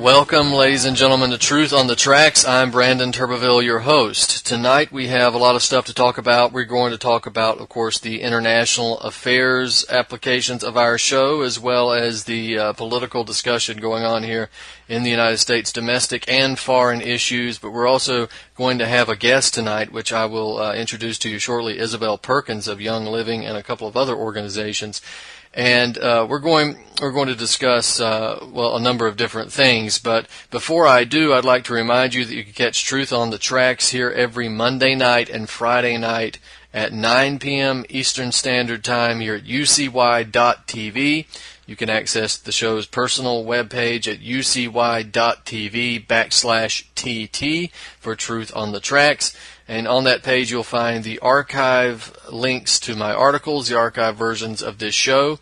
Welcome, ladies and gentlemen, to Truth on the Tracks. I'm Brandon Turbeville, your host. Tonight we have a lot of stuff to talk about. We're going to talk about, of course, the international affairs applications of our show, as well as the political discussion going on here in the United States, domestic and foreign issues. But we're also going to have a guest tonight, which I will introduce to you shortly, Isabel Perkins of Young Living and a couple of other organizations. And we're going to discuss, a number of different things. But before I do, I'd like to remind you that you can catch Truth on the Tracks here every Monday night and Friday night at 9 p.m. Eastern Standard Time here at ucy.tv. You can access the show's personal webpage at ucy.tv/TT for Truth on the Tracks. And on that page, you'll find the archive links to my articles, the archive versions of this show,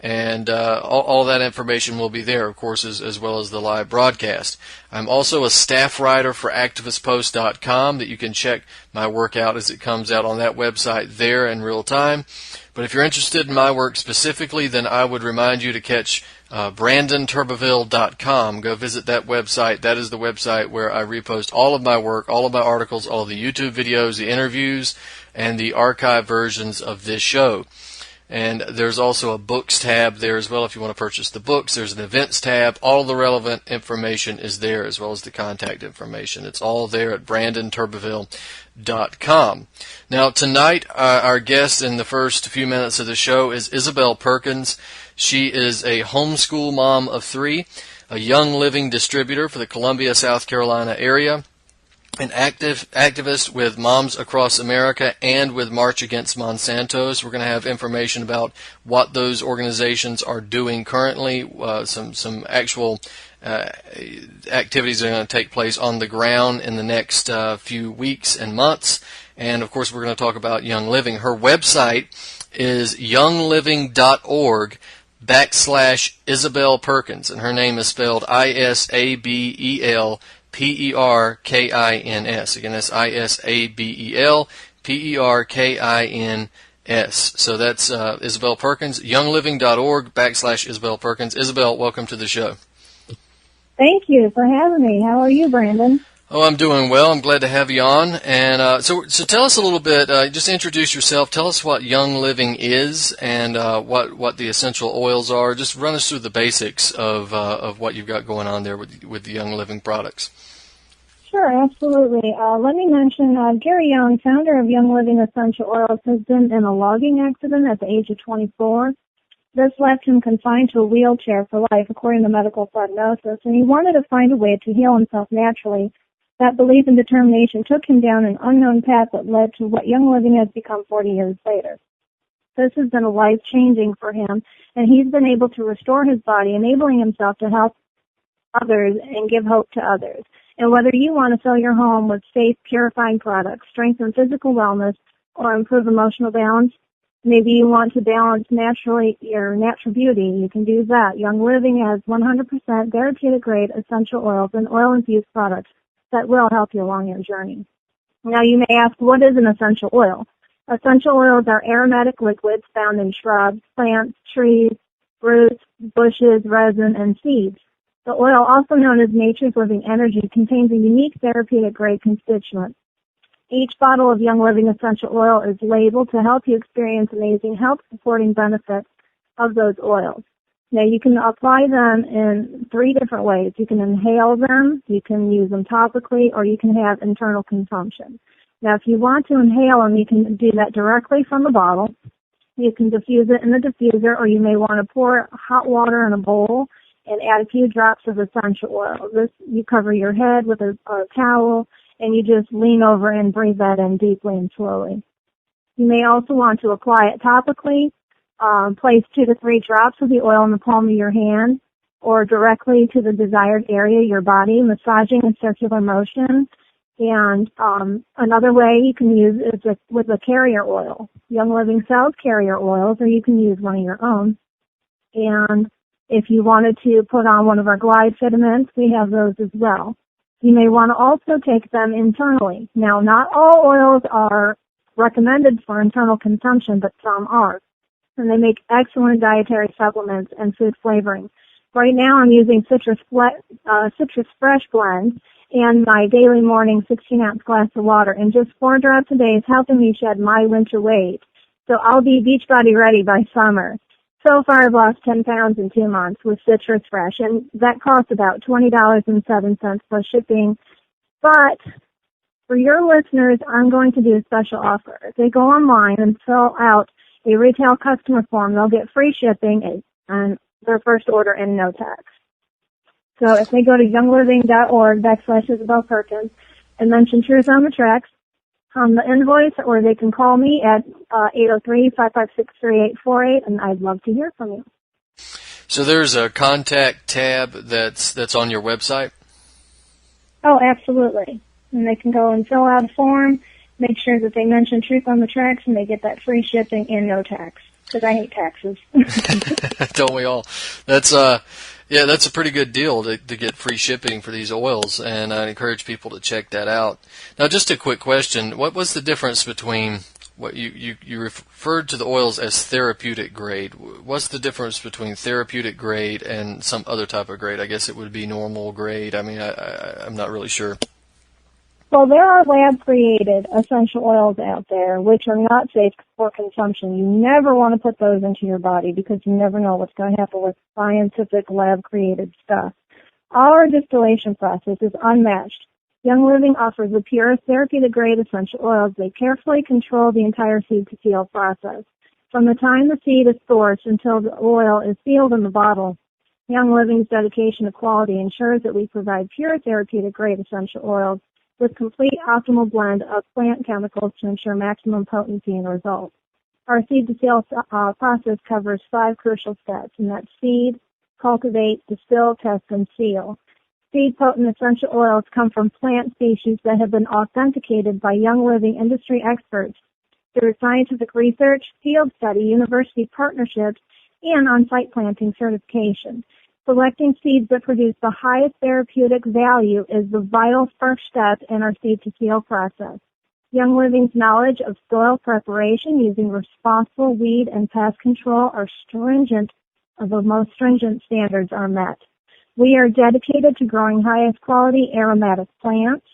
and all that information will be there, of course, as well as the live broadcast. I'm also a staff writer for activistpost.com that you can check my work out as it comes out on that website there in real time. But if you're interested in my work specifically, then I would remind you to catch BrandonTurbeville.com. Go visit that website. That is the website where I repost all of my work, all of my articles, all of the YouTube videos, the interviews, and the archive versions of this show. And there's also a books tab there as well if you want to purchase the books. There's an events tab. All of the relevant information is there, as well as the contact information. It's all there at BrandonTurbeville.com. Now, tonight, our guest in the first few minutes of the show is Isabel Perkins. She is a homeschool mom of three, a Young Living distributor for the Columbia, South Carolina area, an activist with Moms Across America and with March Against Monsanto. So we're going to have information about what those organizations are doing currently, some actual activities that are going to take place on the ground in the next few weeks and months. And, of course, we're going to talk about Young Living. Her website is youngliving.org/Isabel Perkins, and her name is spelled ISABELPERKINS. Again, that's ISABELPERKINS. So that's Isabel Perkins, youngliving.org/Isabel Perkins. Isabel, welcome to the show. Thank you for having me. How are you, Brandon? Oh, I'm doing well. I'm glad to have you on. And so tell us a little bit, just introduce yourself. Tell us what Young Living is and what the essential oils are. Just run us through the basics of what you've got going on there with the Young Living products. Sure, absolutely. Let me mention Gary Young, founder of Young Living Essential Oils, has been in a logging accident at the age of 24. This left him confined to a wheelchair for life, according to medical prognosis, and he wanted to find a way to heal himself naturally. That belief and determination took him down an unknown path that led to what Young Living has become 40 years later. This has been a life-changing for him, and he's been able to restore his body, enabling himself to help others and give hope to others. And whether you want to fill your home with safe, purifying products, strengthen physical wellness, or improve emotional balance, maybe you want to balance naturally your natural beauty, you can do that. Young Living has 100% therapeutic-grade essential oils and oil-infused products that will help you along your journey. Now, you may ask, what is an essential oil? Essential oils are aromatic liquids found in shrubs, plants, trees, roots, bushes, resin, and seeds. The oil, also known as nature's living energy, contains a unique therapeutic-grade constituent. Each bottle of Young Living essential oil is labeled to help you experience amazing health-supporting benefits of those oils. Now, you can apply them in 3 different ways. You can inhale them, you can use them topically, or you can have internal consumption. Now, if you want to inhale them, you can do that directly from the bottle. You can diffuse it in the diffuser, or you may want to pour hot water in a bowl and add a few drops of essential oil. This, you cover your head with a towel, and you just lean over and breathe that in deeply and slowly. You may also want to apply it topically. Place 2 to 3 drops of the oil in the palm of your hand or directly to the desired area, your body, massaging in circular motion. And another way you can use is with a carrier oil. Young Living sells carrier oils, or you can use one of your own. And if you wanted to put on one of our Glide Fitaments, we have those as well. You may want to also take them internally. Now, not all oils are recommended for internal consumption, but some are. And they make excellent dietary supplements and food flavoring. Right now I'm using Citrus Fresh blend and my daily morning 16-ounce glass of water, and just 4 drops a day is helping me shed my winter weight. So I'll be Beachbody ready by summer. So far I've lost 10 pounds in 2 months with Citrus Fresh, and that costs about $20.07 plus shipping. But for your listeners, I'm going to do a special offer. If they go online and fill out a retail customer form, they'll get free shipping on their first order and no tax. So if they go to youngliving.org/Isabel Perkins and mention Truth on the Tracks on the invoice, or they can call me at 803-556-3848, and I'd love to hear from you. So there's a contact tab that's on your website? Oh, absolutely. And they can go and fill out a form, make sure that they mention Truth on the Tracks, and they get that free shipping and no tax, because I hate taxes. Don't we all? That's a pretty good deal to get free shipping for these oils, and I encourage people to check that out. Now, just a quick question. What was the difference between what you referred to the oils as therapeutic grade? What's the difference between therapeutic grade and some other type of grade? I guess it would be normal grade. I mean, I'm not really sure. Well, there are lab-created essential oils out there which are not safe for consumption. You never want to put those into your body because you never know what's going to happen with scientific lab-created stuff. Our distillation process is unmatched. Young Living offers the purest therapeutic-grade essential oils. They carefully control the entire seed-to-seal process. From the time the seed is sourced until the oil is sealed in the bottle, Young Living's dedication to quality ensures that we provide pure therapeutic-grade essential oils with complete optimal blend of plant chemicals to ensure maximum potency and results. Our seed-to-seal process covers 5 crucial steps, and that's seed, cultivate, distill, test, and seal. Seed-potent essential oils come from plant species that have been authenticated by Young Living industry experts through scientific research, field study, university partnerships, and on-site planting certification. Selecting seeds that produce the highest therapeutic value is the vital first step in our seed-to-seal process. Young Living's knowledge of soil preparation using responsible weed and pest control are stringent, the most stringent standards are met. We are dedicated to growing highest quality aromatic plants.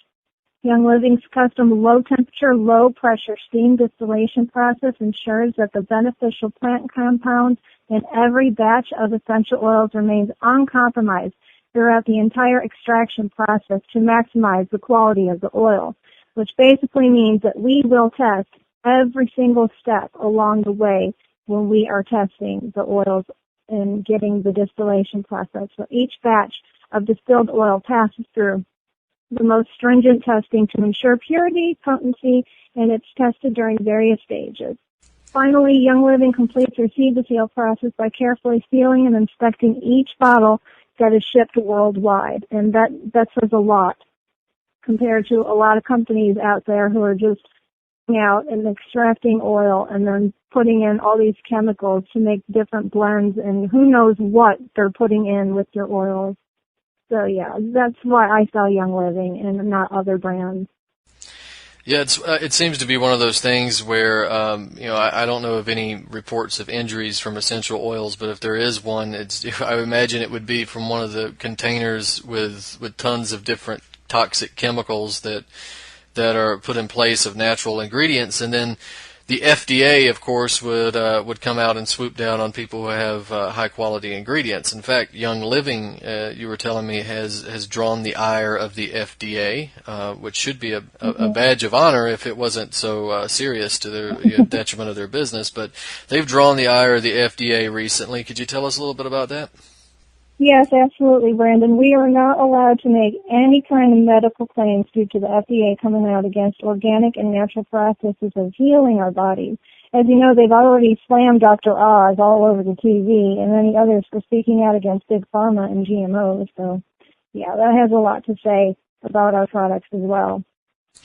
Young Living's custom low-temperature, low-pressure steam distillation process ensures that the beneficial plant compounds in every batch of essential oils remains uncompromised throughout the entire extraction process to maximize the quality of the oil, which basically means that we will test every single step along the way when we are testing the oils and getting the distillation process. So each batch of distilled oil passes through the most stringent testing to ensure purity, potency, and it's tested during various stages. Finally, Young Living completes their seed-to-seal process by carefully sealing and inspecting each bottle that is shipped worldwide, and that says a lot compared to a lot of companies out there who are just going out and extracting oil and then putting in all these chemicals to make different blends, and who knows what they're putting in with your oils. So, yeah, that's why I sell Young Living and not other brands. Yeah, it seems to be one of those things where, I don't know of any reports of injuries from essential oils, but if there is one, I imagine it would be from one of the containers with tons of different toxic chemicals that are put in place of natural ingredients, and then the FDA, of course, would come out and swoop down on people who have high quality ingredients. In fact, Young Living, you were telling me, has drawn the ire of the FDA, which should be a badge of honor if it wasn't so serious to their detriment of their business. But they've drawn the ire of the FDA recently. Could you tell us a little bit about that? Yes, absolutely, Brandon. We are not allowed to make any kind of medical claims due to the FDA coming out against organic and natural processes of healing our bodies. As you know, they've already slammed Dr. Oz all over the TV, and many others for speaking out against Big Pharma and GMOs. So, yeah, that has a lot to say about our products as well.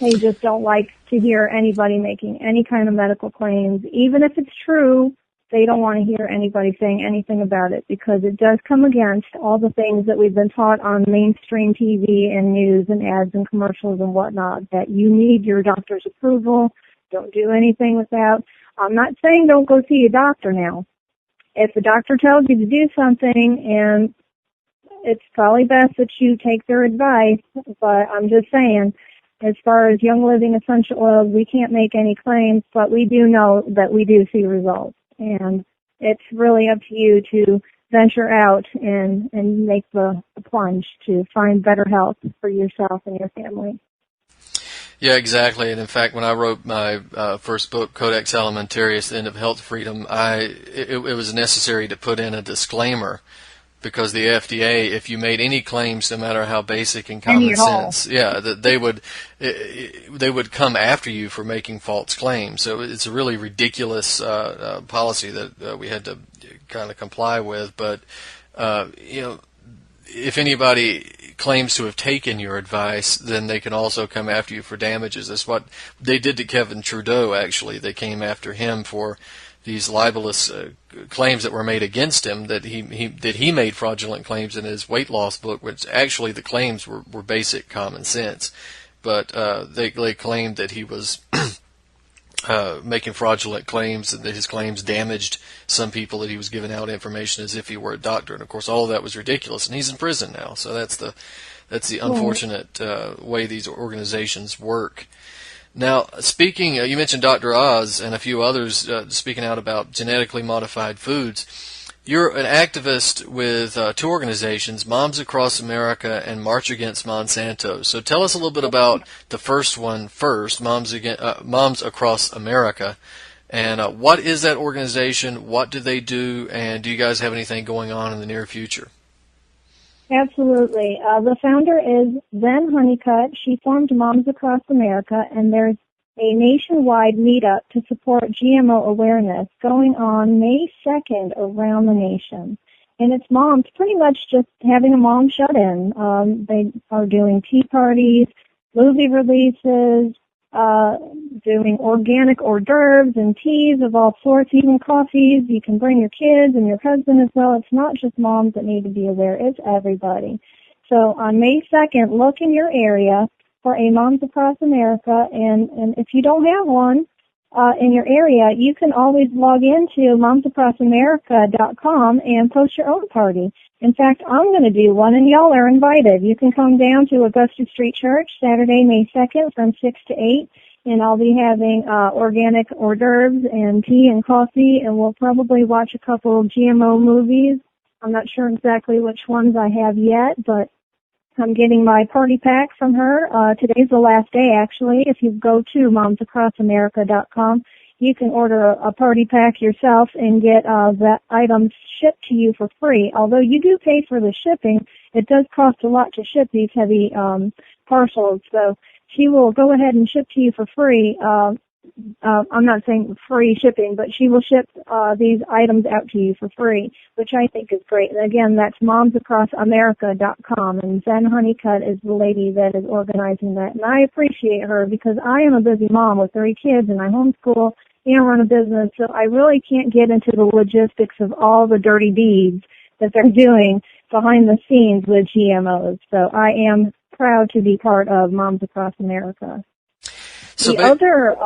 They just don't like to hear anybody making any kind of medical claims. Even if it's true, they don't want to hear anybody saying anything about it because it does come against all the things that we've been taught on mainstream TV and news and ads and commercials and whatnot, that you need your doctor's approval. Don't do anything without. I'm not saying don't go see a doctor now. If the doctor tells you to do something and it's probably best that you take their advice, but I'm just saying, as far as Young Living essential oils, we can't make any claims, but we do know that we do see results. And it's really up to you to venture out and make the plunge to find better health for yourself and your family. Yeah, exactly. And in fact, when I wrote my first book, Codex Alimentarius, The End of Health Freedom, it was necessary to put in a disclaimer, because the FDA, if you made any claims, no matter how basic and common sense, that they would come after you for making false claims. So it's a really ridiculous policy that we had to kind of comply with. But if anybody claims to have taken your advice, then they can also come after you for damages. That's what they did to Kevin Trudeau, actually. They came after him for these libelous claims that were made against him, that he made fraudulent claims in his weight loss book, which actually the claims were basic common sense. But they claimed that he was making fraudulent claims, and that his claims damaged some people, that he was giving out information as if he were a doctor. And of course, all of that was ridiculous. And he's in prison now. So that's the unfortunate way these organizations work. Now, speaking, you mentioned Dr. Oz and a few others speaking out about genetically modified foods. You're an activist with two organizations, Moms Across America and March Against Monsanto. So tell us a little bit about the first one first, Moms Across America. And what is that organization? What do they do? And do you guys have anything going on in the near future? Absolutely. The founder is Zen Honeycutt. She formed Moms Across America, and there's a nationwide meetup to support GMO awareness going on May 2nd around the nation. And it's moms pretty much just having a mom shut-in. They are doing tea parties, movie releases, doing organic hors d'oeuvres and teas of all sorts, even coffees. You can bring your kids and your husband as well. It's not just moms that need to be aware. It's everybody. So on May 2nd, look in your area for a Moms Across America, and if you don't have one in your area, you can always log into momsacrossamerica.com and post your own party. In fact, I'm going to do one, and y'all are invited. You can come down to Augusta Street Church Saturday, May 2nd from 6 to 8, and I'll be having organic hors d'oeuvres and tea and coffee, and we'll probably watch a couple of GMO movies. I'm not sure exactly which ones I have yet, but I'm getting my party pack from her. Today's the last day, actually. If you go to momsacrossamerica.com, you can order a party pack yourself and get that item shipped to you for free. Although you do pay for the shipping, it does cost a lot to ship these heavy parcels. So she will go ahead and ship to you for free. I'm not saying free shipping, but she will ship these items out to you for free, which I think is great. And again, that's momsacrossamerica.com, and Zen Honeycutt is the lady that is organizing that. And I appreciate her because I am a busy mom with 3 kids, and I homeschool and run a business, so I really can't get into the logistics of all the dirty deeds that they're doing behind the scenes with GMOs. So I am proud to be part of Moms Across America. So the other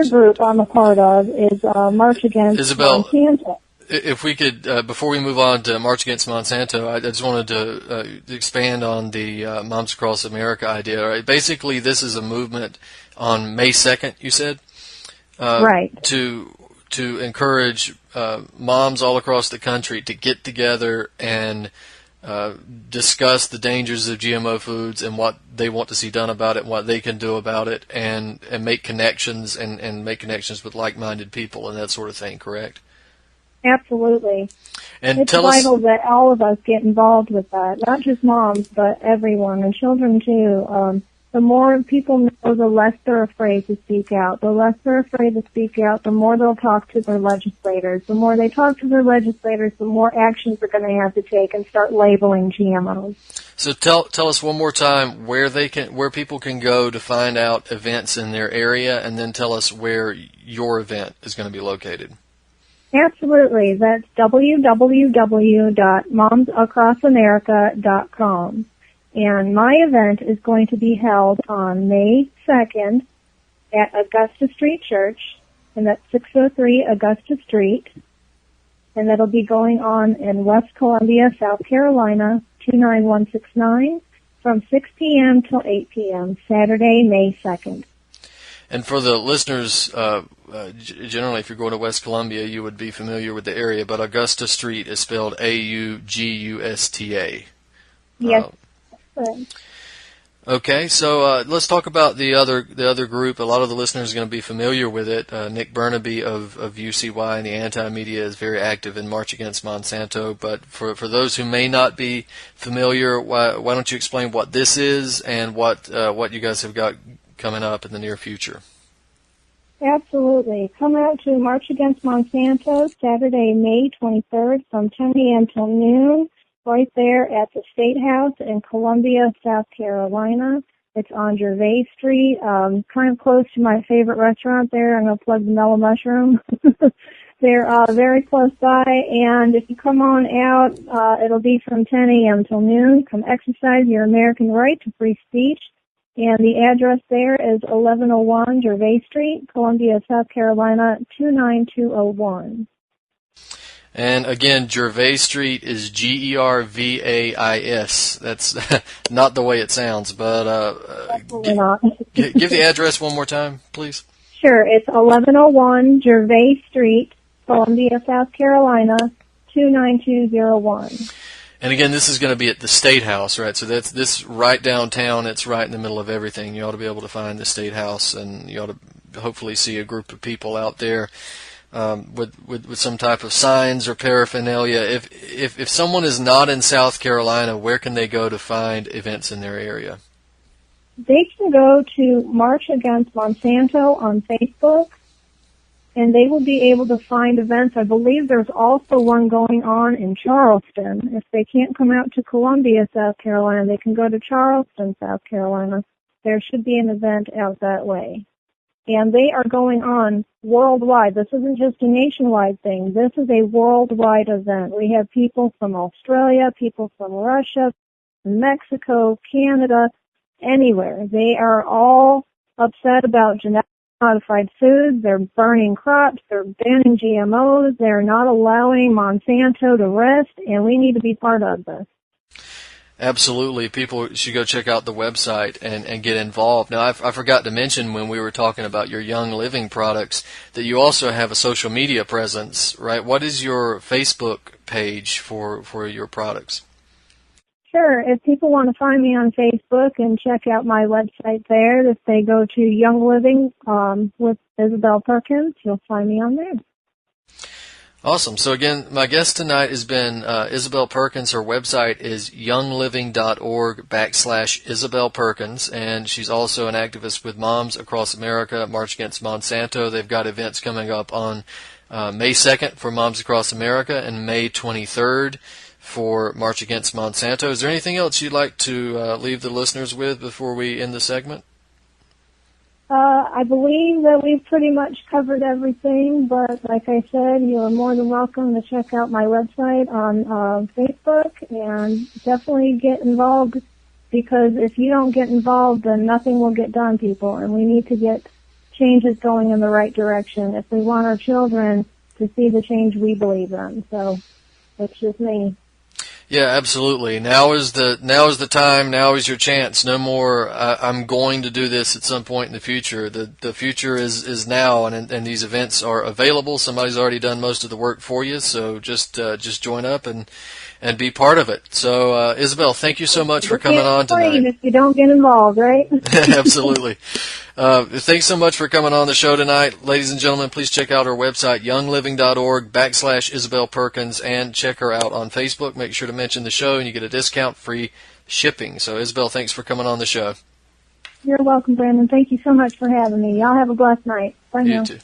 group I'm a part of is March Against Monsanto. If we could, before we move on to March Against Monsanto, I just wanted to expand on the Moms Across America idea. Right? Basically, this is a movement on May 2nd, you said? Right. To encourage moms all across the country to get together and discuss the dangers of GMO foods and what they want to see done about it and what they can do about it, and make connections and make connections with like-minded people and that sort of thing, correct? Absolutely. And it's vital that all of us get involved with that, not just moms, but everyone, and children too. The more people know, the less they're afraid to speak out. The less they're afraid to speak out, the more they'll talk to their legislators. The more they talk to their legislators, the more actions they're going to have to take and start labeling GMOs. So tell us one more time where people can go to find out events in their area, and then tell us where your event is going to be located. Absolutely. That's www.momsacrossamerica.com. And my event is going to be held on May 2nd at Augusta Street Church, and that's 603 Augusta Street. and that'll be going on in West Columbia, South Carolina, 29169, from 6 p.m. till 8 p.m., Saturday, May 2nd. And for the listeners, generally, if you're going to West Columbia, you would be familiar with the area, but Augusta Street is spelled Augusta. Yes. Okay, so let's talk about the other group. A lot of the listeners are going to be familiar with it. Nick Burnaby of UCY and the anti-media is very active in March Against Monsanto. But for those who may not be familiar, why don't you explain what this is and what you guys have got coming up in the near future? Absolutely. Come out to March Against Monsanto, Saturday, May 23rd from 10 a.m. till noon, right there at the State House in Columbia, South Carolina. It's on Gervais Street, kind of close to my favorite restaurant there. I'm going to plug the Mellow Mushroom. They're very close by, and if you come on out, it'll be from 10 a.m. till noon. Come exercise your American right to free speech. And the address there is 1101 Gervais Street, Columbia, South Carolina, 29201. And again, Gervais Street is Gervais. That's not the way it sounds, but Absolutely not. Give the address one more time, please. Sure, it's 1101 Gervais Street, Columbia, South Carolina, 29201. And again, this is going to be at the State House, right? So that's this right downtown. It's right in the middle of everything. You ought to be able to find the State House, and you ought to hopefully see a group of people out there with some type of signs or paraphernalia. If someone is not in South Carolina, where can they go to find events in their area? They can go to March Against Monsanto on Facebook, and they will be able to find events. I believe there's also one going on in Charleston. If they can't come out to Columbia, South Carolina, they can go to Charleston, South Carolina. There should be an event out that way. And they are going on worldwide. This isn't just a nationwide thing. This is a worldwide event. We have people from Australia, people from Russia, Mexico, Canada, anywhere. They are all upset about genetically modified foods. They're burning crops. They're banning GMOs. They're not allowing Monsanto to rest, and we need to be part of this. Absolutely. People should go check out the website and get involved. Now, I forgot to mention when we were talking about your Young Living products that you also have a social media presence, right? What is your Facebook page for your products? Sure. If people want to find me on Facebook and check out my website there, if they go to Young Living with Isabel Perkins, you'll find me on there. Awesome. So again, my guest tonight has been Isabel Perkins. Her website is youngliving.org/Isabel Perkins, and she's also an activist with Moms Across America, March Against Monsanto. They've got events coming up on May 2nd for Moms Across America and May 23rd for March Against Monsanto. Is there anything else you'd like to leave the listeners with before we end the segment? I believe that we've pretty much covered everything, but like I said, you're more than welcome to check out my website on Facebook and definitely get involved, because if you don't get involved, then nothing will get done, people, and we need to get changes going in the right direction if we want our children to see the change we believe in. So it's just me. Yeah, absolutely. Now is the time. Now is your chance. No more. I'm going to do this at some point in the future. The future is now, and these events are available. Somebody's already done most of the work for you. So just join up and be part of it. So Isabel, thank you so much for coming on tonight. If you don't get involved, right? Absolutely. Thanks so much for coming on the show tonight. Ladies and gentlemen, please check out our website, youngliving.org/Isabel Perkins, and check her out on Facebook. Make sure to mention the show, and you get a discount, free shipping. So, Isabel, thanks for coming on the show. You're welcome, Brandon. Thank you so much for having me. Y'all have a blessed night. Bye now. You too.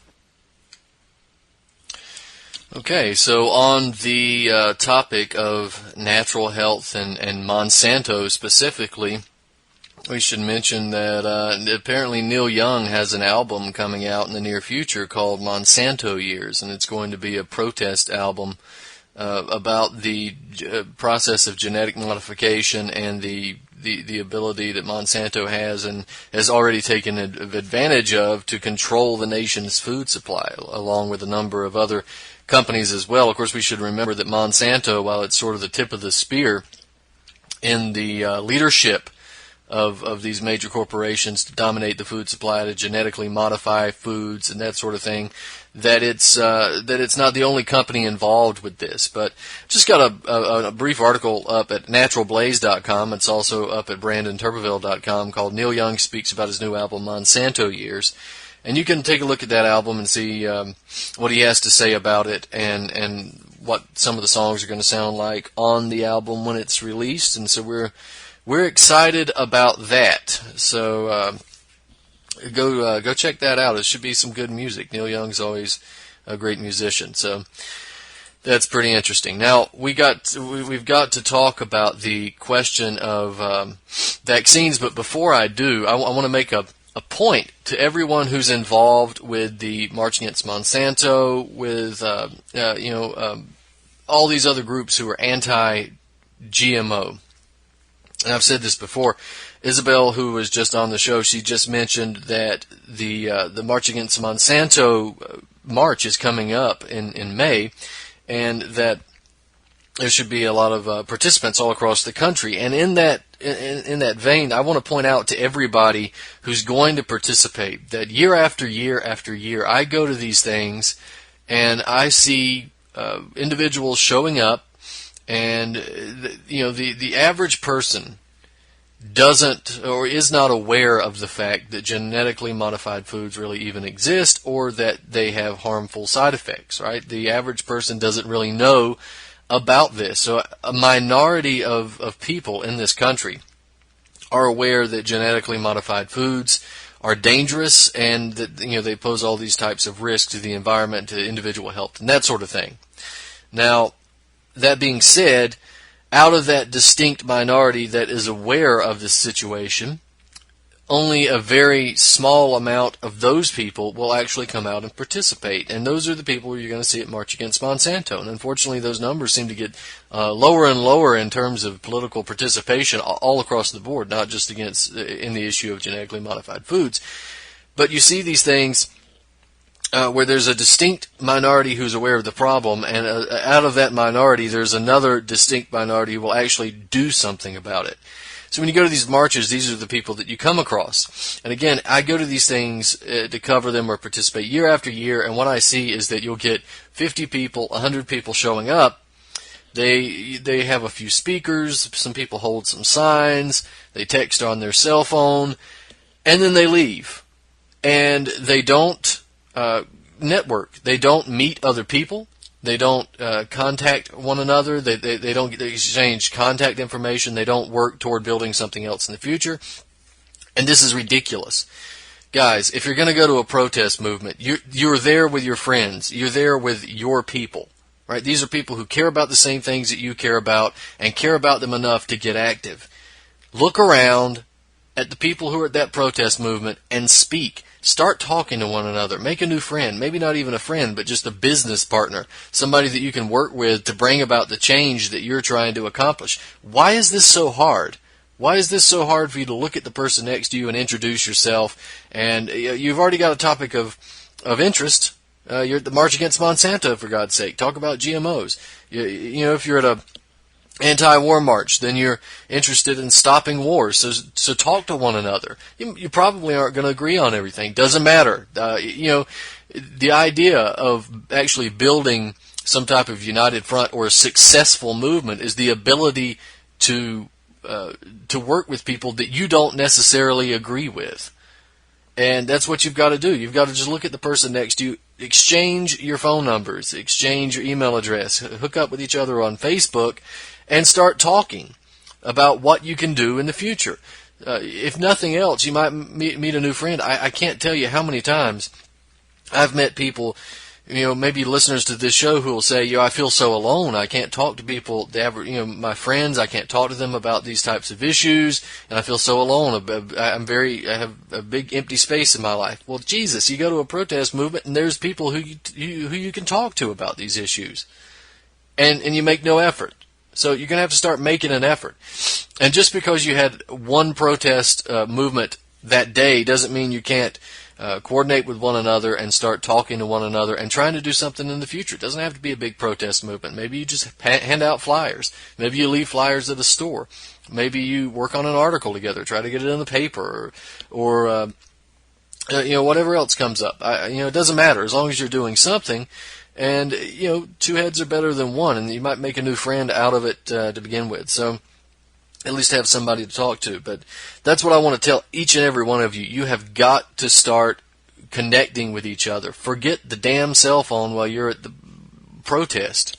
Okay, so on the topic of natural health and Monsanto specifically, we should mention that apparently Neil Young has an album coming out in the near future called Monsanto Years, and it's going to be a protest album about the process of genetic modification and the ability that Monsanto has and has already taken advantage of to control the nation's food supply, along with a number of other companies as well. Of course, we should remember that Monsanto, while it's sort of the tip of the spear in the leadership of these major corporations to dominate the food supply, to genetically modify foods and that sort of thing, that it's not the only company involved with this. But just got a brief article up at naturalblaze.com. It's also up at brandonturbeville.com called Neil Young Speaks About His New Album, Monsanto Years. And you can take a look at that album and see what he has to say about it and what some of the songs are going to sound like on the album when it's released. And so we're excited about that. So go check that out. It should be some good music. Neil Young's always a great musician, so that's pretty interesting. Now we've got to talk about the question of vaccines, but before I do, I want to make a point to everyone who's involved with the March Against Monsanto, with all these other groups who are anti-GMO. And I've said this before. Isabel, who was just on the show, she just mentioned that the March Against Monsanto march is coming up in May, and that there should be a lot of participants all across the country. And in that vein, I want to point out to everybody who's going to participate that year after year after year, I go to these things and I see individuals showing up, and the average person doesn't or is not aware of the fact that genetically modified foods really even exist, or that they have harmful side effects, right? The average person doesn't really know about this. So a minority of people in this country are aware that genetically modified foods are dangerous and that they pose all these types of risks to the environment, to individual health, and that sort of thing. Now, that being said, out of that distinct minority that is aware of this situation, only a very small amount of those people will actually come out and participate. And those are the people you're going to see at March Against Monsanto. And unfortunately, those numbers seem to get lower and lower in terms of political participation all across the board, not just in the issue of genetically modified foods. But you see these things where there's a distinct minority who's aware of the problem, and out of that minority, there's another distinct minority who will actually do something about it. So when you go to these marches, these are the people that you come across. And again, I go to these things to cover them or participate year after year, and what I see is that you'll get 50 people, 100 people showing up. They have a few speakers, some people hold some signs, they text on their cell phone, and then they leave. And they don't network. They don't meet other people. They don't contact one another. They don't exchange contact information. They don't work toward building something else in the future. And this is ridiculous. Guys, if you're going to go to a protest movement, you're there with your friends. You're there with your people. Right? These are people who care about the same things that you care about and care about them enough to get active. Look around at the people who are at that protest movement and speak. Start talking to one another. Make a new friend. Maybe not even a friend, but just a business partner. Somebody that you can work with to bring about the change that you're trying to accomplish. Why is this so hard? Why is this so hard for you to look at the person next to you and introduce yourself? And you've already got a topic of interest. You're at the March Against Monsanto, for God's sake. Talk about GMOs. If you're at a anti-war march, then you're interested in stopping wars. So talk to one another. You probably aren't going to agree on everything. Doesn't matter. The idea of actually building some type of united front or a successful movement is the ability to work with people that you don't necessarily agree with. And that's what you've got to do. You've got to just look at the person next to you, exchange your phone numbers, exchange your email address, hook up with each other on Facebook, and start talking about what you can do in the future. If nothing else, you might meet a new friend. I can't tell you how many times I've met people, maybe listeners to this show, who will say, I feel so alone. I can't talk to people. My friends, I can't talk to them about these types of issues, and I feel so alone. I have a big empty space in my life. Well, Jesus, you go to a protest movement, and there's people who you can talk to about these issues, and you make no effort. So you're going to have to start making an effort. And just because you had one protest movement that day doesn't mean you can't coordinate with one another and start talking to one another and trying to do something in the future. It doesn't have to be a big protest movement. Maybe you just hand out flyers. Maybe you leave flyers at a store. Maybe you work on an article together, try to get it in the paper, or whatever else comes up. It doesn't matter as long as you're doing something. And two heads are better than one, and you might make a new friend out of it to begin with. So at least have somebody to talk to. But that's what I want to tell each and every one of you. You have got to start connecting with each other. Forget the damn cell phone while you're at the protest.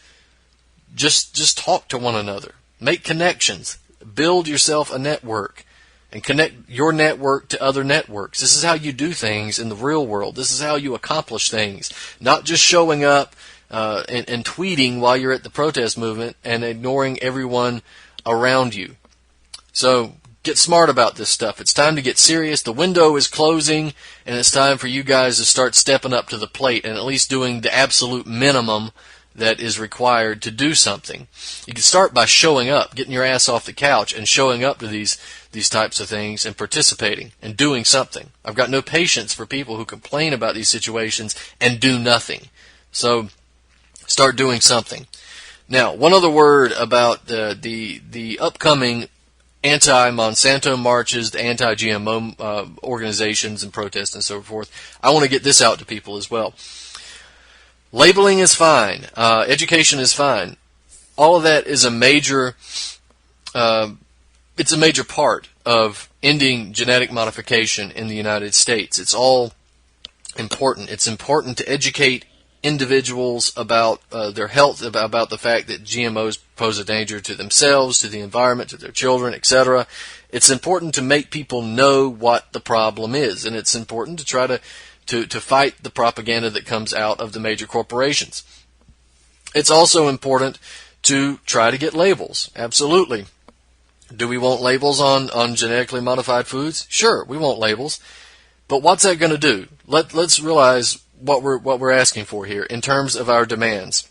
Just talk to one another. Make connections. Build yourself a network and connect your network to other networks. This is how you do things in the real world. This is how you accomplish things. Not just showing up and tweeting while you're at the protest movement and ignoring everyone around you. So get smart about this stuff. It's time to get serious. The window is closing, and it's time for you guys to start stepping up to the plate and at least doing the absolute minimum that is required to do something. You can start by showing up, getting your ass off the couch and showing up to these types of things and participating and doing something. I've got no patience for people who complain about these situations and do nothing. So start doing something. Now, one other word about the upcoming anti-Monsanto marches, the anti-GMO organizations and protests and so forth. I want to get this out to people as well. Labeling is fine. Education is fine. All of that is a major part of ending genetic modification in the United States. It's all important. It's important to educate individuals about their health, about the fact that GMOs pose a danger to themselves, to the environment, to their children, etc. It's important to make people know what the problem is, and it's important to try to fight the propaganda that comes out of the major corporations. It's also important to try to get labels. Absolutely. Do we want labels on genetically modified foods? Sure, we want labels. But what's that going to do? Let's realize what we're asking for here in terms of our demands.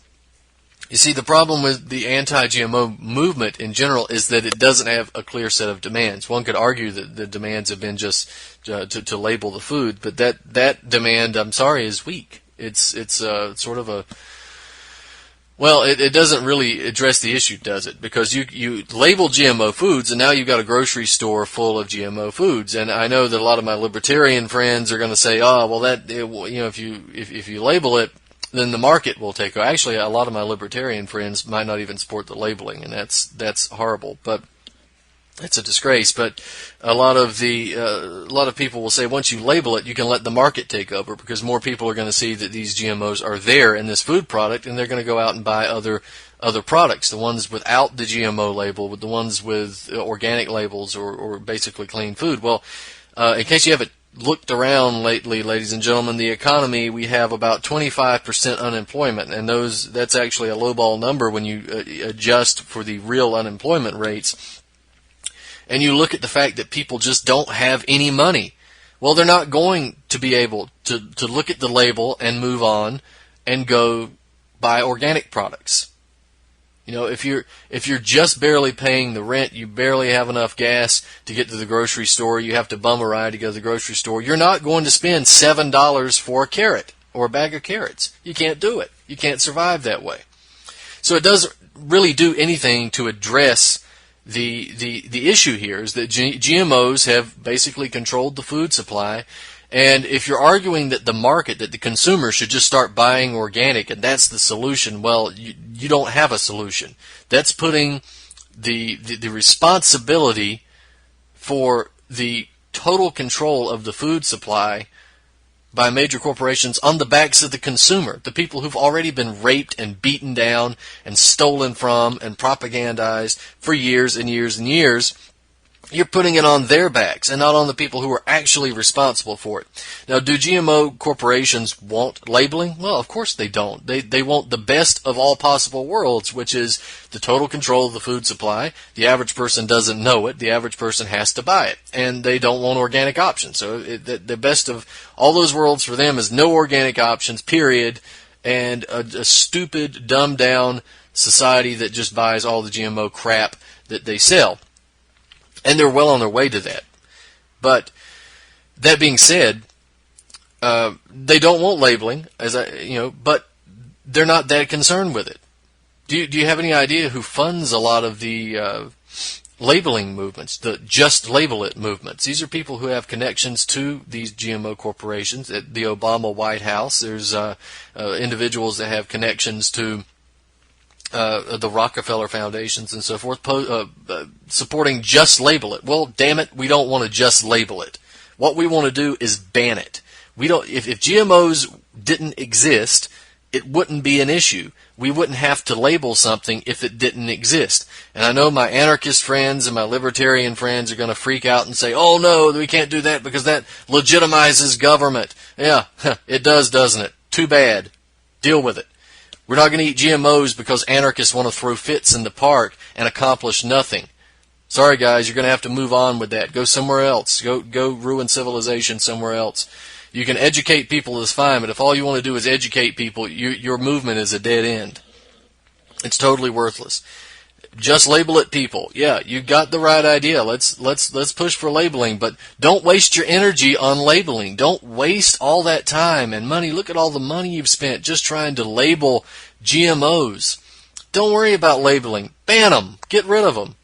You see, the problem with the anti-GMO movement in general is that it doesn't have a clear set of demands. One could argue that the demands have been just to label the food, but that demand, I'm sorry, is weak. It's sort of a well, it doesn't really address the issue, does it? Because you label GMO foods, and now you've got a grocery store full of GMO foods. And I know that a lot of my libertarian friends are going to say, "Oh, well, if you label it, then the market will take over." Actually, a lot of my libertarian friends might not even support the labeling, and that's horrible. But it's a disgrace. But a lot of people will say once you label it, you can let the market take over because more people are going to see that these GMOs are there in this food product, and they're going to go out and buy other products, the ones without the GMO label, with the ones with organic labels or basically clean food. Well, in case you haven't looked around lately, ladies and gentlemen, the economy, we have about 25% unemployment, and that's actually a lowball number when you adjust for the real unemployment rates. And you look at the fact that people just don't have any money. Well, they're not going to be able to look at the label and move on and go buy organic products. You know, if you're just barely paying the rent, you barely have enough gas to get to the grocery store, you have to bum a ride to go to the grocery store, you're not going to spend $7 for a carrot or a bag of carrots. You can't do it. You can't survive that way. So it doesn't really do anything to address the issue here is that GMOs have basically controlled the food supply, and if you're arguing that the market, that the consumer should just start buying organic and that's the solution, well, you don't have a solution. That's putting the responsibility for the total control of the food supply by major corporations on the backs of the consumer, the people who've already been raped and beaten down and stolen from and propagandized for years and years and years. You're putting it on their backs and not on the people who are actually responsible for it. Now, do GMO corporations want labeling? Well, of course they don't. They want the best of all possible worlds, which is the total control of the food supply. The average person doesn't know it. The average person has to buy it. And they don't want organic options. So the best of all those worlds for them is no organic options, period, and a stupid, dumbed-down society that just buys all the GMO crap that they sell. And they're well on their way to that. But That being said, they don't want labeling, but they're not that concerned with it. Do you have any idea who funds a lot of the labeling movements, the just label it movements? These are people who have connections to these GMO corporations. At the Obama White House, there's individuals that have connections to the Rockefeller foundations and so forth, supporting just label it. Well, damn it, we don't want to just label it. What we want to do is ban it. We don't. If GMOs didn't exist, it wouldn't be an issue. We wouldn't have to label something if it didn't exist. And I know my anarchist friends and my libertarian friends are going to freak out and say, oh no, we can't do that because that legitimizes government. Yeah, it does, doesn't it? Too bad. Deal with it. We're not going to eat GMOs because anarchists want to throw fits in the park and accomplish nothing. Sorry guys, you're going to have to move on with that. Go somewhere else. Go ruin civilization somewhere else. You can educate people is fine, but if all you want to do is educate people, your movement is a dead end. It's totally worthless. Just label it, people. Yeah, you got the right idea. Let's push for labeling, but don't waste your energy on labeling. Don't waste all that time and money. Look at all the money you've spent just trying to label GMOs. Don't worry about labeling. Ban them. Get rid of them.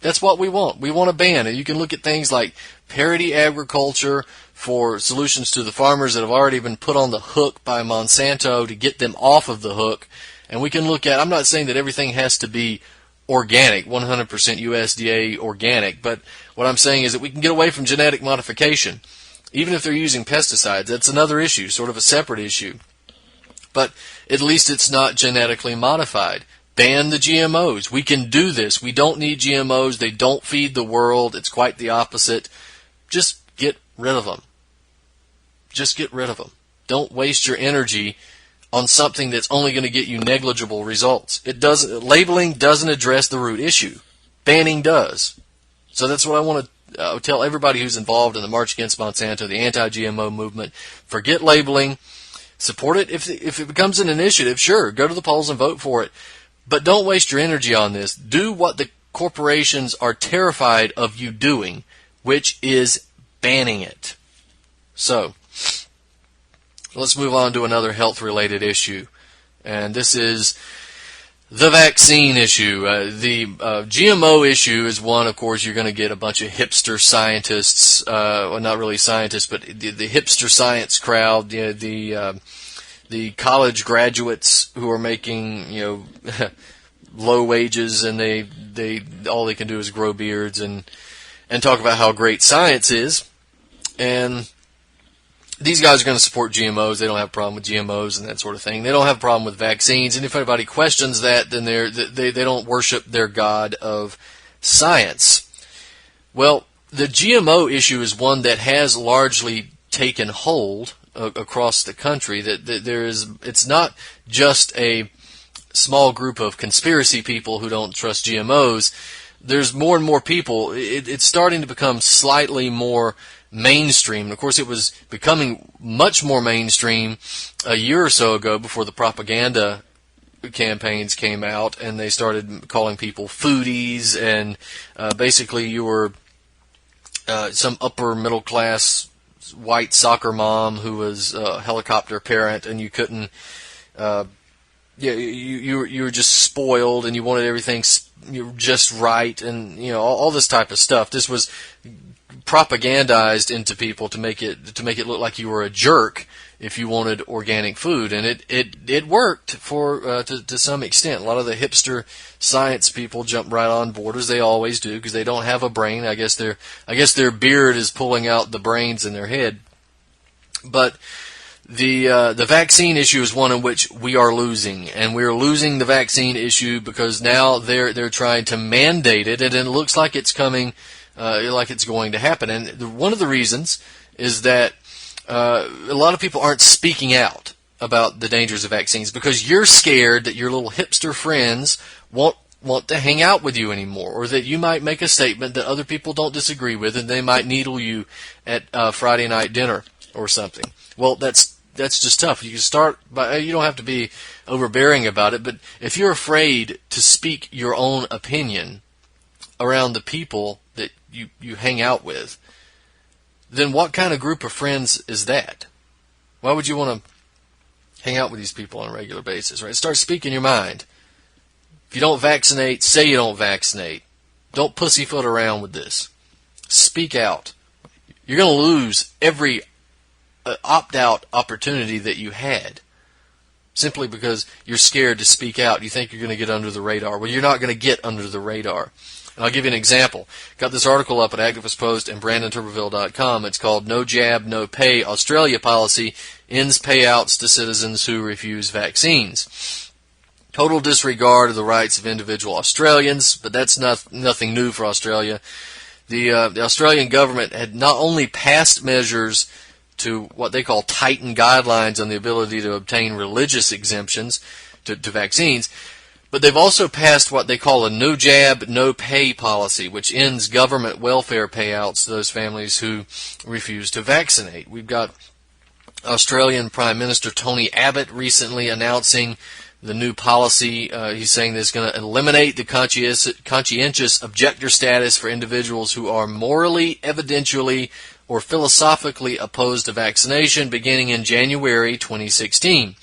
That's what we want. We want a ban. And you can look at things like parity agriculture for solutions to the farmers that have already been put on the hook by Monsanto to get them off of the hook. And we can look at, I'm not saying that everything has to be organic, 100% USDA organic, but what I'm saying is that we can get away from genetic modification. Even if they're using pesticides, that's another issue, sort of a separate issue. But at least it's not genetically modified. Ban the GMOs. We can do this. We don't need GMOs. They don't feed the world. It's quite the opposite. Just get rid of them. Just get rid of them. Don't waste your energy on something that's only going to get you negligible results. Labeling doesn't address the root issue. Banning does. So that's what I want to tell everybody who's involved in the March Against Monsanto, the anti-GMO movement. Forget labeling. Support it. If it becomes an initiative, sure, go to the polls and vote for it. But don't waste your energy on this. Do what the corporations are terrified of you doing, which is banning it. So, let's move on to another health-related issue. And this is the vaccine issue. The GMO issue is one, of course, you're going to get a bunch of hipster scientists, well, not really scientists, but the hipster science crowd, the college graduates who are making, low wages, and they all they can do is grow beards and talk about how great science is. And these guys are going to support GMOs. They don't have a problem with GMOs and that sort of thing. They don't have a problem with vaccines. And if anybody questions that, then they don't worship their god of science. Well, the GMO issue is one that has largely taken hold across the country. It's not just a small group of conspiracy people who don't trust GMOs. There's more and more people. It's starting to become slightly more mainstream. And of course, it was becoming much more mainstream a year or so ago before the propaganda campaigns came out and they started calling people foodies, and basically you were some upper middle class white soccer mom who was a helicopter parent, and you couldn't you were just spoiled and you wanted everything just right, and all this type of stuff. This was propagandized into people to make it look like you were a jerk if you wanted organic food, and it worked for to some extent. A lot of the hipster science people jump right on board, as they always do, because they don't have a brain. I guess their beard is pulling out the brains in their head. But the vaccine issue is one in which we are losing, and we're losing the vaccine issue because now they're trying to mandate it, and it looks like it's coming. Like it's going to happen. And one of the reasons is that a lot of people aren't speaking out about the dangers of vaccines because you're scared that your little hipster friends won't want to hang out with you anymore, or that you might make a statement that other people don't disagree with and they might needle you at Friday night dinner or something. Well, that's just tough. You can start by, you don't have to be overbearing about it, but if you're afraid to speak your own opinion around the people that you hang out with, then what kind of group of friends is that? Why would you want to hang out with these people on a regular basis, right? Start speaking your mind. If you don't vaccinate, say you don't vaccinate. Don't pussyfoot around with this. Speak out. You're going to lose every opt-out opportunity that you had simply because you're scared to speak out. You think you're going to get under the radar. Well, you're not going to get under the radar. And I'll give you an example. Got this article up at Activist Post and BrandonTurbeville.com. It's called No Jab, No Pay Australia Policy Ends Payouts to Citizens Who Refuse Vaccines. Total disregard of the rights of individual Australians, but that's nothing new for Australia. The Australian government had not only passed measures to what they call tighten guidelines on the ability to obtain religious exemptions to vaccines, but they've also passed what they call a no jab, no pay policy, which ends government welfare payouts to those families who refuse to vaccinate. We've got Australian Prime Minister Tony Abbott recently announcing the new policy. He's saying that it's going to eliminate the conscientious objector status for individuals who are morally, evidentially, or philosophically opposed to vaccination beginning in January 2016.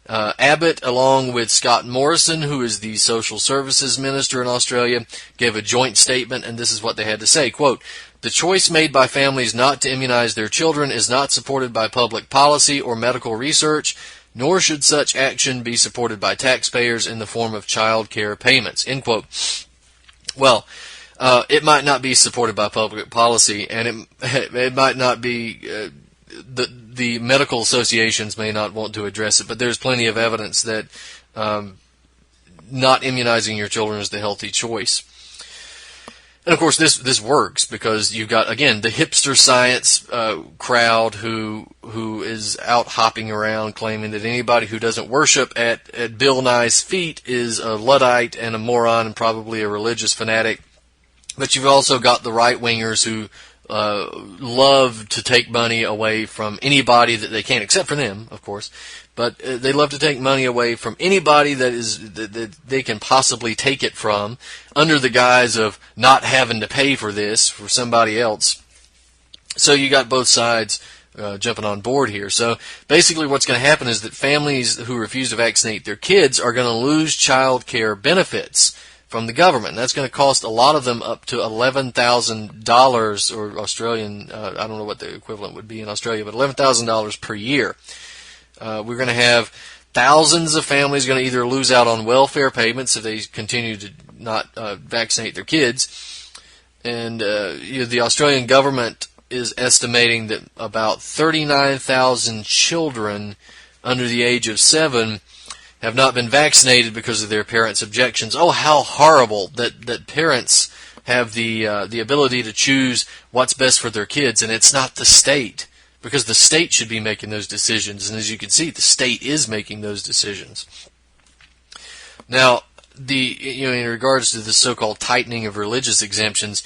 Abbott, along with Scott Morrison, who is the Social Services Minister in Australia, gave a joint statement, and this is what they had to say, quote, "The choice made by families not to immunize their children is not supported by public policy or medical research, nor should such action be supported by taxpayers in the form of child care payments," end quote. Well, it might not be supported by public policy, and it might not be, the medical associations may not want to address it, but there's plenty of evidence that not immunizing your children is the healthy choice. And of course, this works because you've got, again, the hipster science crowd who is out hopping around claiming that anybody who doesn't worship at Bill Nye's feet is a Luddite and a moron and probably a religious fanatic. But you've also got the right-wingers who love to take money away from anybody that they can, except for them, of course. But they love to take money away from anybody that they can possibly take it from under the guise of not having to pay for this for somebody else. So you got both sides jumping on board here. So basically what's going to happen is that families who refuse to vaccinate their kids are going to lose child care benefits from the government. That's going to cost a lot of them up to $11,000 or Australian, I don't know what the equivalent would be in Australia, but $11,000 per year. We're going to have thousands of families going to either lose out on welfare payments if they continue to not vaccinate their kids. And the Australian government is estimating that about 39,000 children under the age of 7 have not been vaccinated because of their parents' objections. Oh, how horrible that parents have the ability to choose what's best for their kids, and it's not the state, because the state should be making those decisions. And as you can see, the state is making those decisions. Now, in regards to the so-called tightening of religious exemptions,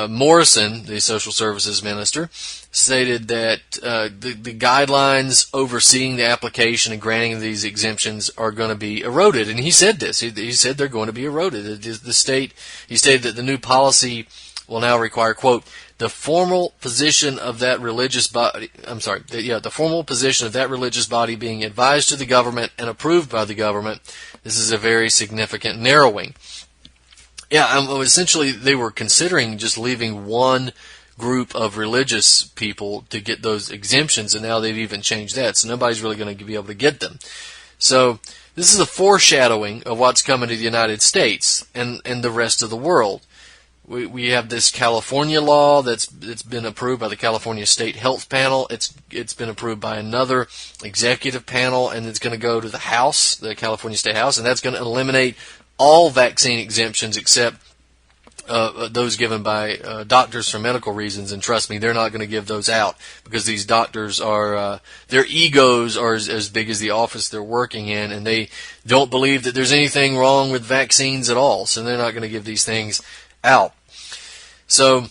Morrison, the Social Services Minister, stated that the guidelines overseeing the application and granting of these exemptions are going to be eroded. And he said this. He said they're going to be eroded. He stated that the new policy will now require, quote, the formal position of that religious body, the formal position of that religious body being advised to the government and approved by the government. This is a very significant narrowing. Yeah, essentially they were considering just leaving one group of religious people to get those exemptions, and now they've even changed that, so nobody's really going to be able to get them. So this is a foreshadowing of what's coming to the United States and the rest of the world. We have this California law that's been approved by the California State Health Panel. It's been approved by another executive panel, and it's going to go to the House, the California State House, and that's going to eliminate all vaccine exemptions except those given by doctors for medical reasons. And trust me, they're not going to give those out because these doctors are, their egos are as big as the office they're working in, and they don't believe that there's anything wrong with vaccines at all, so they're not going to give these things out. So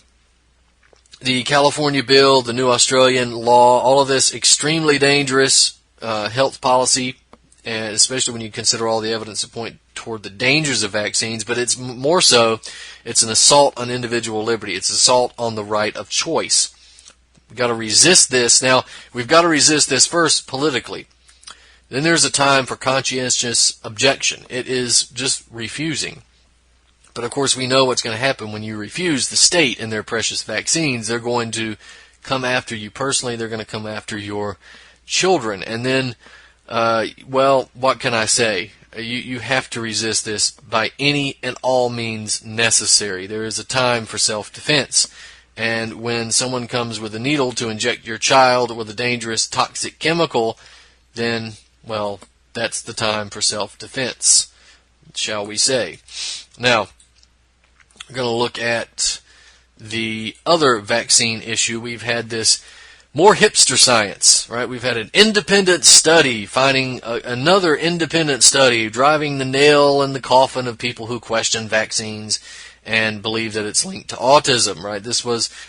the California bill, the new Australian law, all of this extremely dangerous health policy, and especially when you consider all the evidence that point toward the dangers of vaccines, but it's more so, it's an assault on individual liberty. It's an assault on the right of choice. We've got to resist this. Now, we've got to resist this first politically. Then there's a time for conscientious objection. It is just refusing. But of course, we know what's going to happen when you refuse the state and their precious vaccines. They're going to come after you personally. They're going to come after your children. And then, well, what can I say? You have to resist this by any and all means necessary. There is a time for self-defense. And when someone comes with a needle to inject your child with a dangerous toxic chemical, then, well, that's the time for self-defense, shall we say. Now, we're going to look at the other vaccine issue. We've had this more hipster science, right? We've had an independent study finding another independent study driving the nail in the coffin of people who question vaccines and believe that it's linked to autism, right?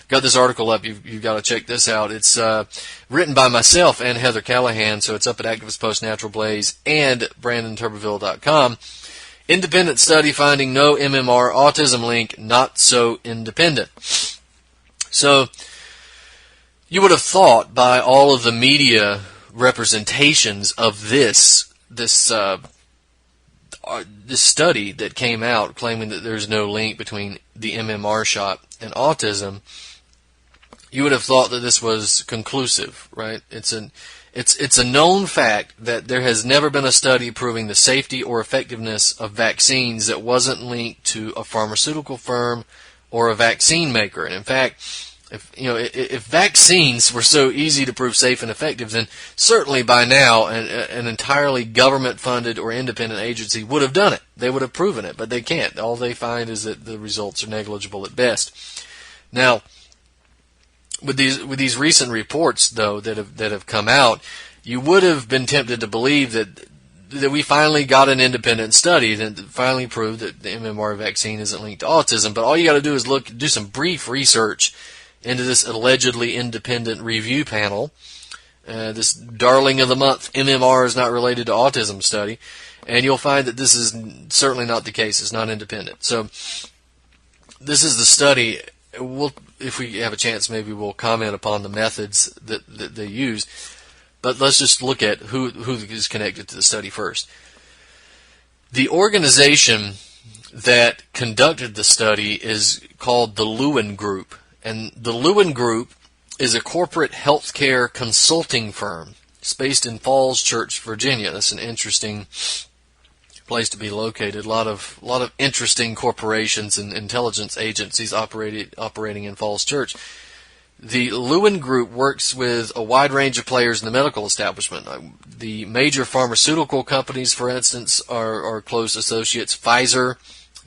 Got this article up. You've got to check this out. It's written by myself and Heather Callahan, so it's up at Activist Post, Natural Blaze, and BrandonTurbeville.com. Independent study finding no MMR autism link, not so independent. So, you would have thought by all of the media representations of this study that came out claiming that there's no link between the MMR shot and autism, you would have thought that this was conclusive, right? It's a known fact that there has never been a study proving the safety or effectiveness of vaccines that wasn't linked to a pharmaceutical firm or a vaccine maker. And in fact, if vaccines were so easy to prove safe and effective, then certainly by now an entirely government-funded or independent agency would have done it. They would have proven it, but they can't. All they find is that the results are negligible at best. Now, with these recent reports, though, that have come out, you would have been tempted to believe that we finally got an independent study that finally proved that the MMR vaccine isn't linked to autism. But all you got to do is do some brief research into this allegedly independent review panel, this darling of the month, MMR is not related to autism study, and you'll find that this is certainly not the case. It's not independent. So this is the study. If we have a chance, maybe we'll comment upon the methods that they use. But let's just look at who is connected to the study first. The organization that conducted the study is called the Lewin Group. And the Lewin Group is a corporate healthcare consulting firm. It's based in Falls Church, Virginia. That's an interesting place to be located. A lot of interesting corporations and intelligence agencies operating in Falls Church. The Lewin Group works with a wide range of players in the medical establishment. The major pharmaceutical companies, for instance, are close associates. Pfizer,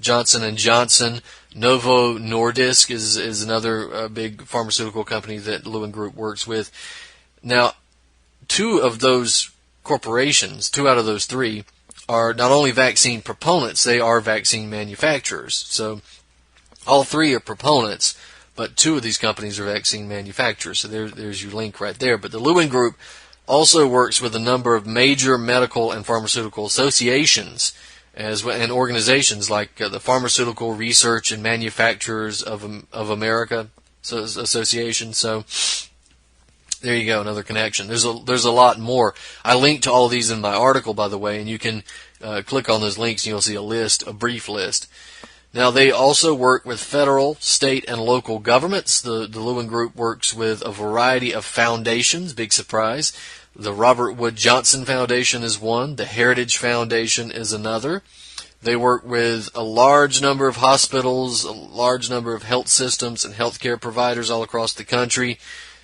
Johnson & Johnson, Novo Nordisk is another big pharmaceutical company that Lewin Group works with. Now, two out of those three, are not only vaccine proponents, they are vaccine manufacturers. So all three are proponents, but two of these companies are vaccine manufacturers. So there's your link right there. But the Lewin Group also works with a number of major medical and pharmaceutical associations and organizations like the Pharmaceutical Research and Manufacturers of America Association. So there you go, another connection. There's a lot more. I linked to all of these in my article, by the way, and you can click on those links and you'll see a brief list. Now, they also work with federal, state, and local governments. The Lewin Group works with a variety of foundations, big surprise. The Robert Wood Johnson Foundation is one. The Heritage Foundation is another. They work with a large number of hospitals, a large number of health systems and healthcare providers all across the country.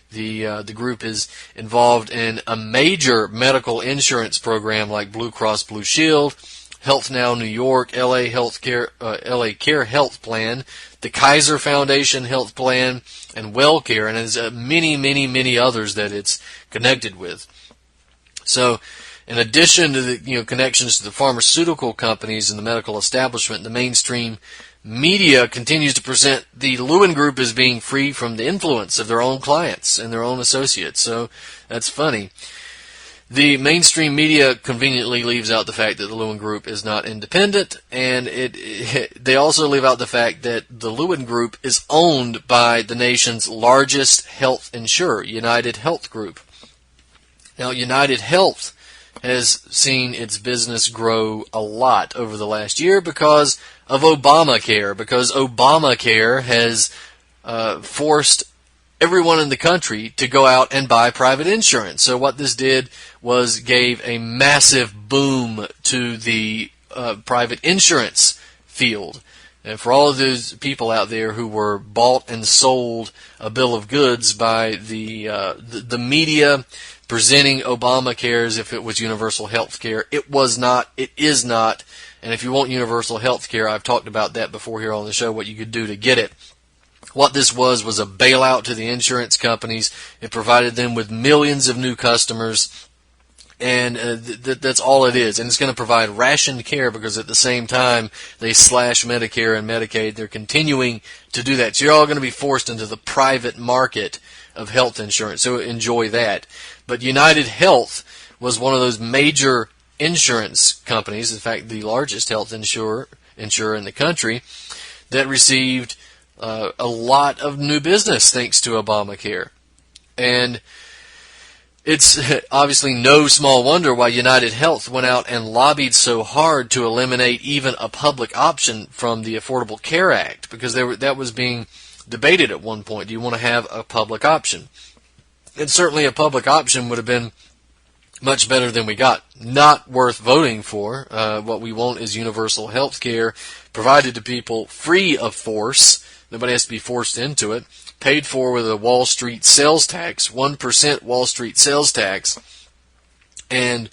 The group is involved in a major medical insurance program like Blue Cross Blue Shield, Health Now New York, LA Care Health Plan, the Kaiser Foundation Health Plan, and WellCare, and there's many, many, many others that it's connected with. So, in addition to the connections to the pharmaceutical companies and the medical establishment, the mainstream media continues to present the Lewin Group as being free from the influence of their own clients and their own associates. So that's funny. The mainstream media conveniently leaves out the fact that the Lewin Group is not independent, and they also leave out the fact that the Lewin Group is owned by the nation's largest health insurer, United Health Group. Now, United Health has seen its business grow a lot over the last year because of Obamacare, because Obamacare has forced everyone in the country to go out and buy private insurance. So what this did was gave a massive boom to the private insurance field. And for all of those people out there who were bought and sold a bill of goods by the media presenting Obamacare as if it was universal health care, it was not, it is not. And if you want universal health care, I've talked about that before here on the show, what you could do to get it. What this was a bailout to the insurance companies. It provided them with millions of new customers, and that's all it is. And it's going to provide rationed care because at the same time they slash Medicare and Medicaid. They're continuing to do that. So you're all going to be forced into the private market of health insurance. So enjoy that. But United Health was one of those major insurance companies, in fact the largest health insurer in the country, that received a lot of new business thanks to Obamacare. And it's obviously no small wonder why United Health went out and lobbied so hard to eliminate even a public option from the Affordable Care Act, because that was being debated at one point. Do you want to have a public option? And certainly a public option would have been much better than we got. Not worth voting for. What we want is universal health care provided to people free of force. Nobody has to be forced into it. Paid for with a Wall Street sales tax, 1% Wall Street sales tax, and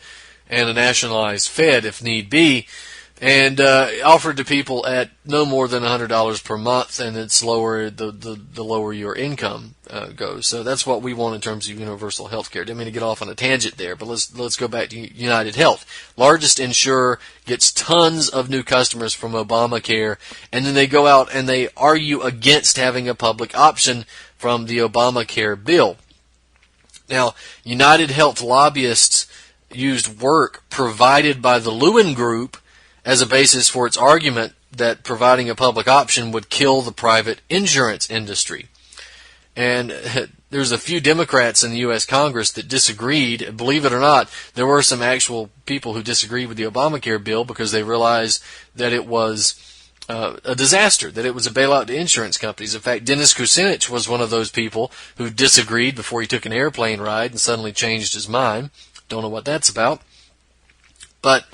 a nationalized Fed if need be, and offered to people at no more than $100 per month, and it's lower the lower your income goes. So that's what we want in terms of universal health care. Didn't mean to get off on a tangent there, but let's go back to United Health. Largest insurer, gets tons of new customers from Obamacare, and then they go out and they argue against having a public option from the Obamacare bill. Now, United Health lobbyists used work provided by the Lewin Group as a basis for its argument that providing a public option would kill the private insurance industry. And there's a few Democrats in the U.S. Congress that disagreed. Believe it or not, there were some actual people who disagreed with the Obamacare bill because they realized that it was a disaster, that it was a bailout to insurance companies. In fact, Dennis Kucinich was one of those people who disagreed before he took an airplane ride and suddenly changed his mind. Don't know what that's about. But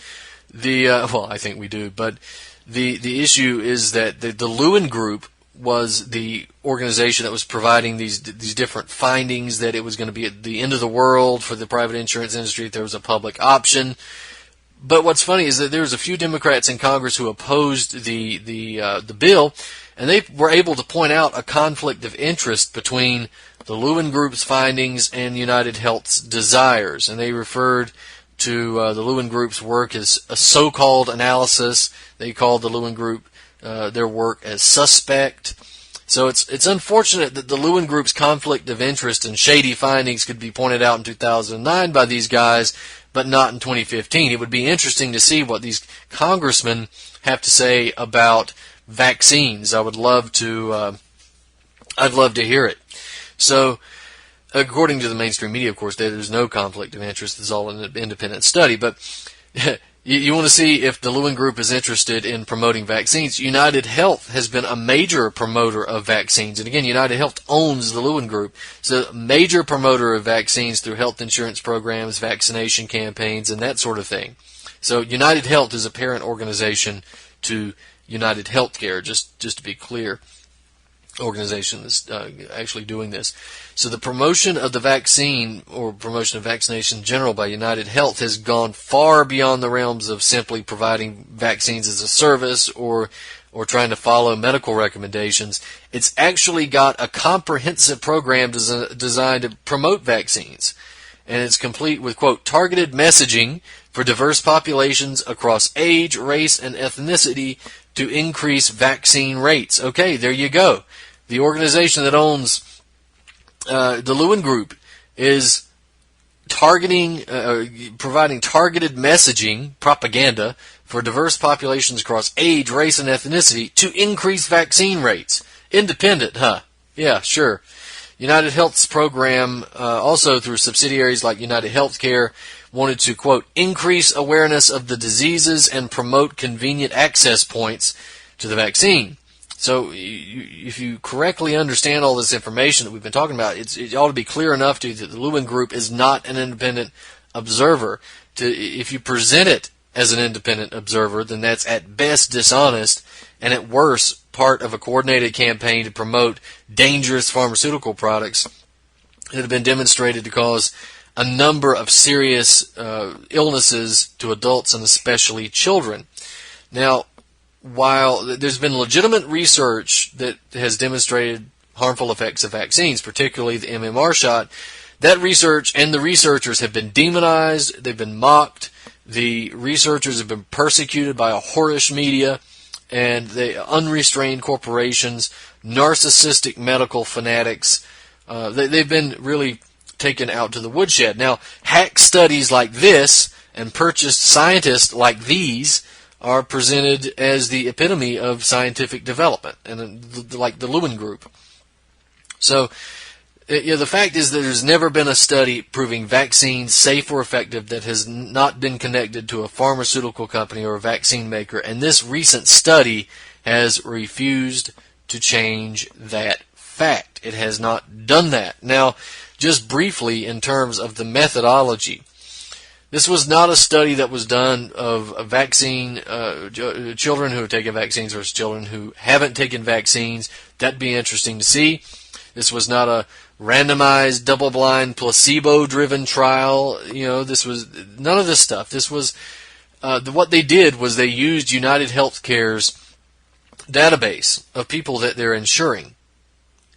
well, I think we do, but the issue is that the Lewin Group was the organization that was providing these different findings that it was going to be at the end of the world for the private insurance industry if there was a public option. But what's funny is that there was a few Democrats in Congress who opposed the bill, and they were able to point out a conflict of interest between the Lewin Group's findings and United Health's desires, and they referred to the Lewin Group's work as a so-called analysis. They called the Lewin Group their work as suspect. So it's unfortunate that the Lewin Group's conflict of interest and shady findings could be pointed out in 2009 by these guys, but not in 2015. It would be interesting to see what these congressmen have to say about vaccines. I'd love to hear it. So, according to the mainstream media, of course, there's no conflict of interest. It's all an independent study. But you want to see if the Lewin Group is interested in promoting vaccines. United Health has been a major promoter of vaccines. And again, United Health owns the Lewin Group. So a major promoter of vaccines through health insurance programs, vaccination campaigns, and that sort of thing. So United Health is a parent organization to United Healthcare, just to be clear. Organization is actually doing this. So the promotion of the vaccine or promotion of vaccination in general by United Health has gone far beyond the realms of simply providing vaccines as a service or trying to follow medical recommendations. It's actually got a comprehensive program designed to promote vaccines. And it's complete with, quote, targeted messaging for diverse populations across age, race, and ethnicity to increase vaccine rates. Okay, there you go. The organization that owns the Lewin Group is providing targeted messaging, propaganda, for diverse populations across age, race, and ethnicity to increase vaccine rates. Independent, huh? Yeah, sure. United Health's program, also through subsidiaries like United Healthcare, wanted to, quote, increase awareness of the diseases and promote convenient access points to the vaccine. So if you correctly understand all this information that we've been talking about, it ought to be clear enough to you that the Lewin Group is not an independent observer. If you present it as an independent observer, then that's at best dishonest and at worst part of a coordinated campaign to promote dangerous pharmaceutical products that have been demonstrated to cause a number of serious illnesses to adults and especially children. Now, while there's been legitimate research that has demonstrated harmful effects of vaccines, particularly the MMR shot, that research and the researchers have been demonized, they've been mocked, the researchers have been persecuted by a whorish media, and the unrestrained corporations, narcissistic medical fanatics, they've been really taken out to the woodshed. Now, hack studies like this and purchased scientists like these are presented as the epitome of scientific development, and like the Lewin Group. So, the fact is that there's never been a study proving vaccines safe or effective that has not been connected to a pharmaceutical company or a vaccine maker, and this recent study has refused to change that fact. It has not done that. Now, just briefly in terms of the methodology, this was not a study that was done of a vaccine, children who have taken vaccines versus children who haven't taken vaccines. That'd be interesting to see. This was not a randomized, double-blind, placebo-driven trial. This was none of this stuff. This was what they did was they used United Healthcare's database of people that they're insuring,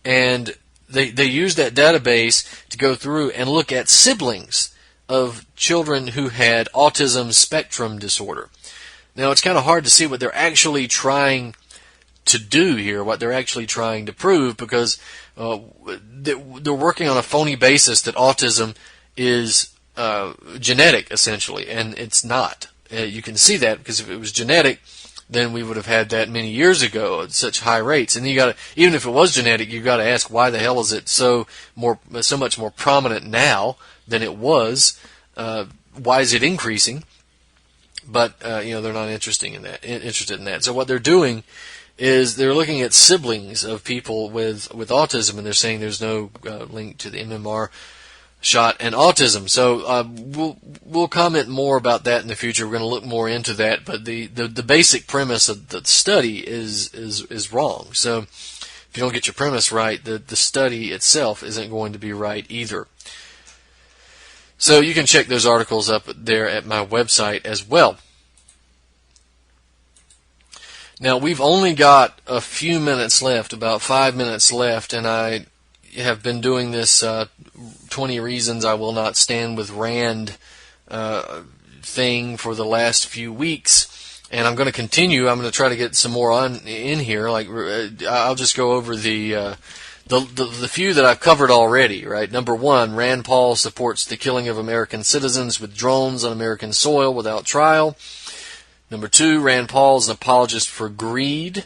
and they used that database to go through and look at siblings of children who had autism spectrum disorder. Now, it's kind of hard to see what they're actually trying to do here, what they're actually trying to prove, because they're working on a phony basis that autism is genetic, essentially, and it's not. You can see that because if it was genetic, then we would have had that many years ago at such high rates. And even if it was genetic, you've got to ask, why the hell is it so much more prominent now than it was? Why is it increasing? But they're not interested in that. So what they're doing is they're looking at siblings of people with autism, and they're saying there's no link to the MMR shot and autism. So we'll comment more about that in the future. We're going to look more into that, but the basic premise of the study is wrong. So if you don't get your premise right, the study itself isn't going to be right either. So you can check those articles up there at my website as well. Now, we've only got a few minutes left, about 5 minutes left, and I have been doing this 20 Reasons I Will Not Stand with Rand thing for the last few weeks, and I'm going to continue. I'm going to try to get some more in here. I'll just go over the few that I've covered already, right? Number 1, Rand Paul supports the killing of American citizens with drones on American soil without trial. Number 2, Rand Paul is an apologist for greed.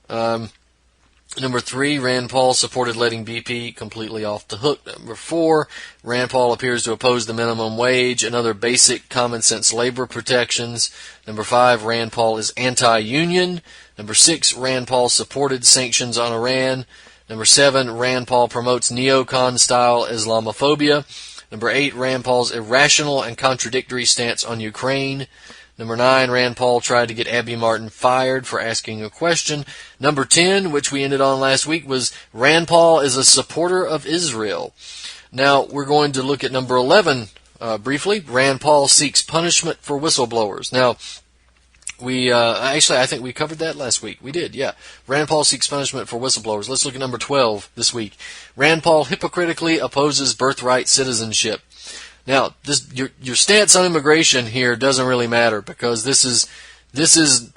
Number 3, Rand Paul supported letting BP completely off the hook. Number 4, Rand Paul appears to oppose the minimum wage and other basic common sense labor protections. Number 5, Rand Paul is anti-union. Number 6, Rand Paul supported sanctions on Iran. Number 7, Rand Paul promotes neocon-style Islamophobia. Number 8, Rand Paul's irrational and contradictory stance on Ukraine. Number 9, Rand Paul tried to get Abby Martin fired for asking a question. Number 10, which we ended on last week, was Rand Paul is a supporter of Israel. Now, we're going to look at number 11 briefly. Rand Paul seeks punishment for whistleblowers. Now, I think we covered that last week. We did, yeah. Rand Paul seeks punishment for whistleblowers. Let's look at number 12 this week. Rand Paul hypocritically opposes birthright citizenship. Now, your stance on immigration here doesn't really matter, because this is the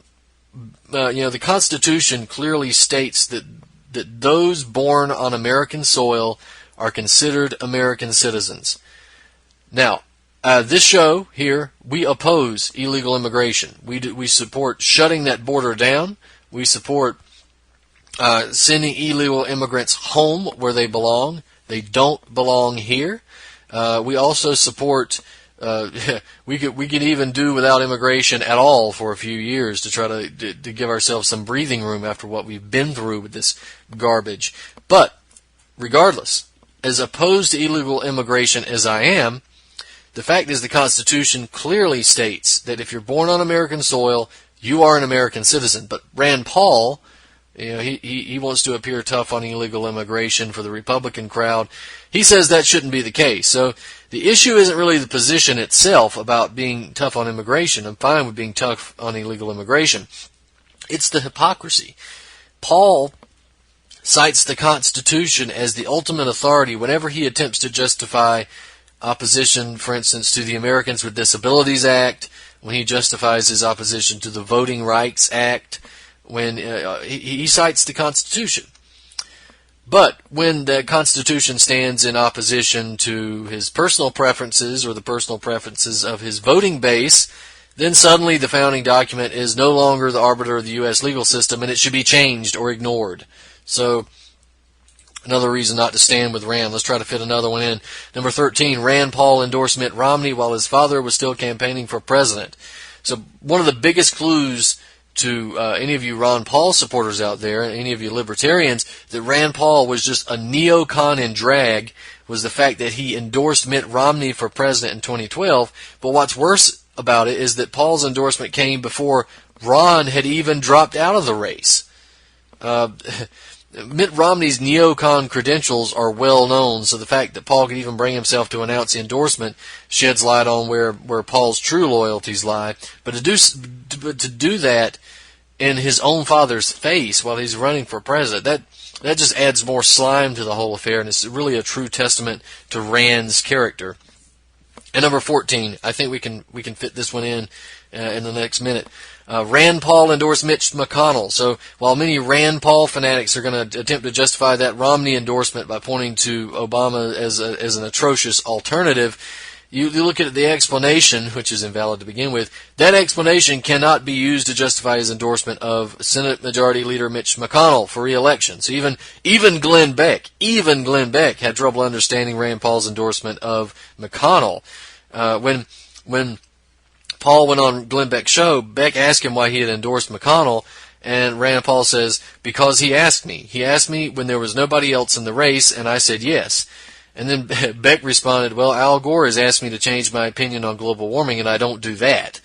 Constitution clearly states that those born on American soil are considered American citizens. Now, this show here, we oppose illegal immigration. We support shutting that border down. We support sending illegal immigrants home where they belong. They don't belong here. We also support. We could even do without immigration at all for a few years to try to give ourselves some breathing room after what we've been through with this garbage. But regardless, as opposed to illegal immigration as I am, the fact is the Constitution clearly states that if you're born on American soil, you are an American citizen. But Rand Paul, he wants to appear tough on illegal immigration for the Republican crowd. He says that shouldn't be the case. So the issue isn't really the position itself about being tough on immigration. I'm fine with being tough on illegal immigration. It's the hypocrisy. Paul cites the Constitution as the ultimate authority whenever he attempts to justify opposition, for instance, to the Americans with Disabilities Act, when he justifies his opposition to the Voting Rights Act, when he cites the Constitution. But when the Constitution stands in opposition to his personal preferences or the personal preferences of his voting base, then suddenly the founding document is no longer the arbiter of the U.S. legal system and it should be changed or ignored. So, another reason not to stand with Rand. Let's try to fit another one in. Number 13, Rand Paul endorsed Mitt Romney while his father was still campaigning for president. So one of the biggest clues to any of you Ron Paul supporters out there, and any of you libertarians, that Rand Paul was just a neocon in drag was the fact that he endorsed Mitt Romney for president in 2012. But what's worse about it is that Paul's endorsement came before Ron had even dropped out of the race. Mitt Romney's neocon credentials are well known, so the fact that Paul could even bring himself to announce the endorsement sheds light on where Paul's true loyalties lie. But to do that in his own father's face while he's running for president, that just adds more slime to the whole affair, and it's really a true testament to Rand's character. And number 14, I think we can fit this one in the next minute. Rand Paul endorsed Mitch McConnell. So while many Rand Paul fanatics are going to attempt to justify that Romney endorsement by pointing to Obama as an atrocious alternative, you look at the explanation, which is invalid to begin with. That explanation cannot be used to justify his endorsement of Senate Majority Leader Mitch McConnell for re-election. So even Glenn Beck had trouble understanding Rand Paul's endorsement of McConnell. When Paul went on Glenn Beck's show, Beck asked him why he had endorsed McConnell, and Rand Paul says, because he asked me. He asked me when there was nobody else in the race, and I said yes. And then Beck responded, well, Al Gore has asked me to change my opinion on global warming, and I don't do that.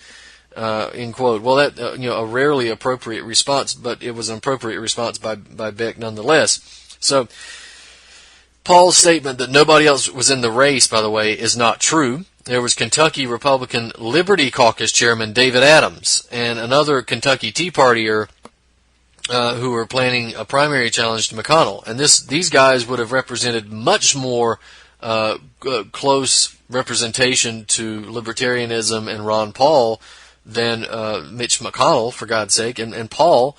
End quote. Well, that a rarely appropriate response, but it was an appropriate response by Beck nonetheless. So Paul's statement that nobody else was in the race, by the way, is not true. There was Kentucky Republican Liberty Caucus Chairman David Adams and another Kentucky Tea Partier who were planning a primary challenge to McConnell. And these guys would have represented much more close representation to libertarianism and Ron Paul than Mitch McConnell, for God's sake. And Paul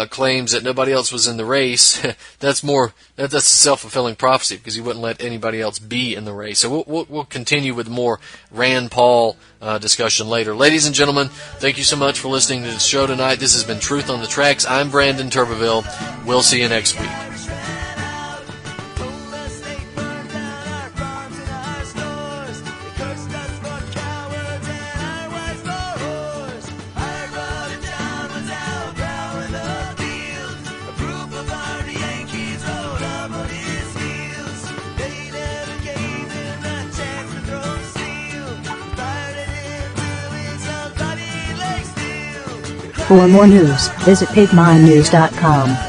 claims that nobody else was in the race. That's a self-fulfilling prophecy because he wouldn't let anybody else be in the race. So we'll continue with more Rand Paul discussion later. Ladies and gentlemen, thank you so much for listening to the show tonight. This has been Truth on the Tracks. I'm Brandon Turbeville. We'll see you next week. For more news, visit pigminews.com.